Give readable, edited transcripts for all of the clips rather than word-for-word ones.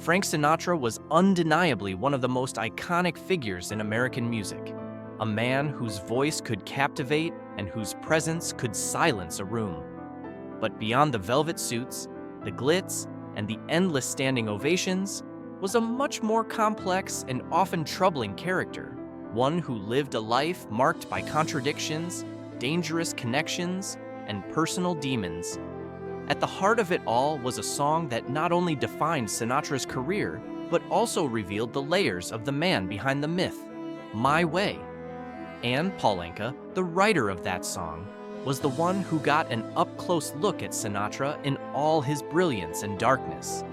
Frank Sinatra was undeniably one of the most iconic figures in American music, a man whose voice could captivate and whose presence could silence a room. But beyond the velvet suits, the glitz, and the endless standing ovations, was a much more complex and often troubling character, one who lived a life marked by contradictions, dangerous connections, and personal demons. At the heart of it all was a song that not only defined Sinatra's career, but also revealed the layers of the man behind the myth, My Way. And Paul Anka, the writer of that song, was the one who got an up-close look at Sinatra in all his brilliance and darkness.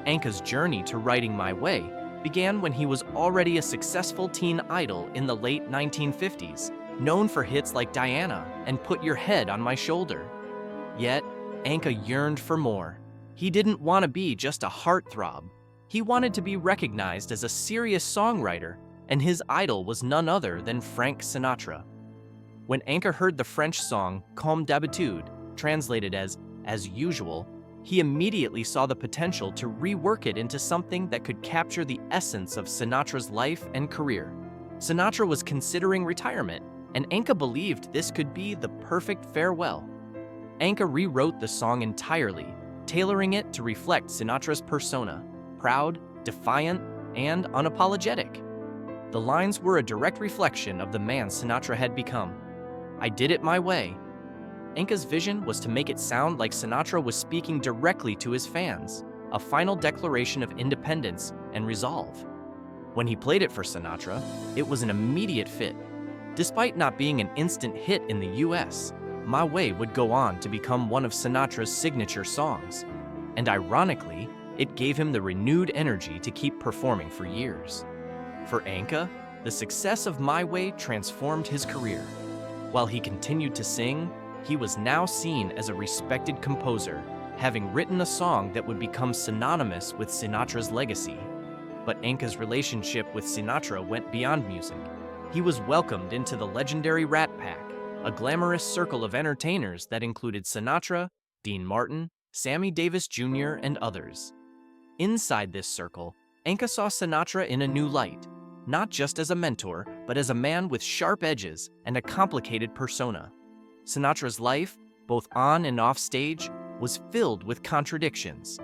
Anka's journey to writing My Way began when he was already a successful teen idol in the late 1950s, known for hits like Diana and Put Your Head on My Shoulder. Yet, Anka yearned for more. He didn't want to be just a heartthrob. He wanted to be recognized as a serious songwriter, and his idol was none other than Frank Sinatra. When Anka heard the French song Comme d'habitude, translated as usual, he immediately saw the potential to rework it into something that could capture the essence of Sinatra's life and career. Sinatra was considering retirement, and Anka believed this could be the perfect farewell. Anka rewrote the song entirely, tailoring it to reflect Sinatra's persona, proud, defiant, and unapologetic. The lines were a direct reflection of the man Sinatra had become. I did it my way. Anka's vision was to make it sound like Sinatra was speaking directly to his fans, a final declaration of independence and resolve. When he played it for Sinatra, it was an immediate fit. Despite not being an instant hit in the US, My Way would go on to become one of Sinatra's signature songs. And ironically, it gave him the renewed energy to keep performing for years. For Anka, the success of My Way transformed his career. While he continued to sing, he was now seen as a respected composer, having written a song that would become synonymous with Sinatra's legacy. But Anka's relationship with Sinatra went beyond music. He was welcomed into the legendary Rat Pack, a glamorous circle of entertainers that included Sinatra, Dean Martin, Sammy Davis Jr., and others. Inside this circle, Anka saw Sinatra in a new light, not just as a mentor, but as a man with sharp edges and a complicated persona. Sinatra's life, both on and off stage, was filled with contradictions.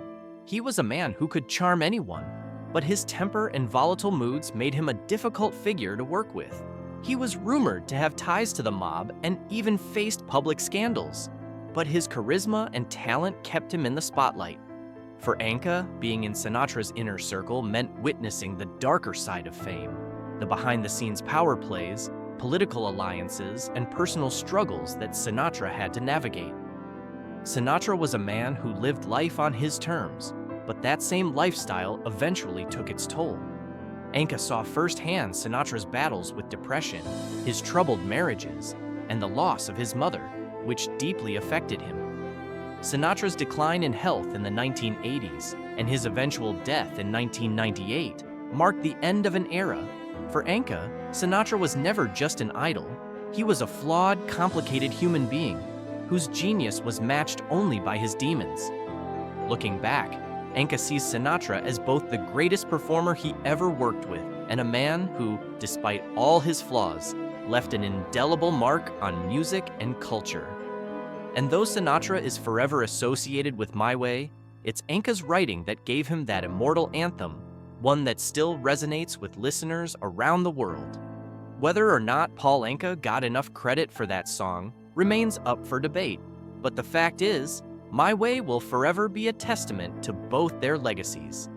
He was a man who could charm anyone, but his temper and volatile moods made him a difficult figure to work with. He was rumored to have ties to the mob and even faced public scandals, but his charisma and talent kept him in the spotlight. For Anka, being in Sinatra's inner circle meant witnessing the darker side of fame, the behind-the-scenes power plays, political alliances, and personal struggles that Sinatra had to navigate. Sinatra was a man who lived life on his terms, but that same lifestyle eventually took its toll. Anka saw firsthand Sinatra's battles with depression, his troubled marriages, and the loss of his mother, which deeply affected him. Sinatra's decline in health in the 1980s and his eventual death in 1998 marked the end of an era. For Anka, Sinatra was never just an idol. He was a flawed, complicated human being whose genius was matched only by his demons. Looking back, Anka sees Sinatra as both the greatest performer he ever worked with and a man who, despite all his flaws, left an indelible mark on music and culture. And though Sinatra is forever associated with My Way, it's Anka's writing that gave him that immortal anthem, one that still resonates with listeners around the world. Whether or not Paul Anka got enough credit for that song remains up for debate, but the fact is, My Way will forever be a testament to both their legacies.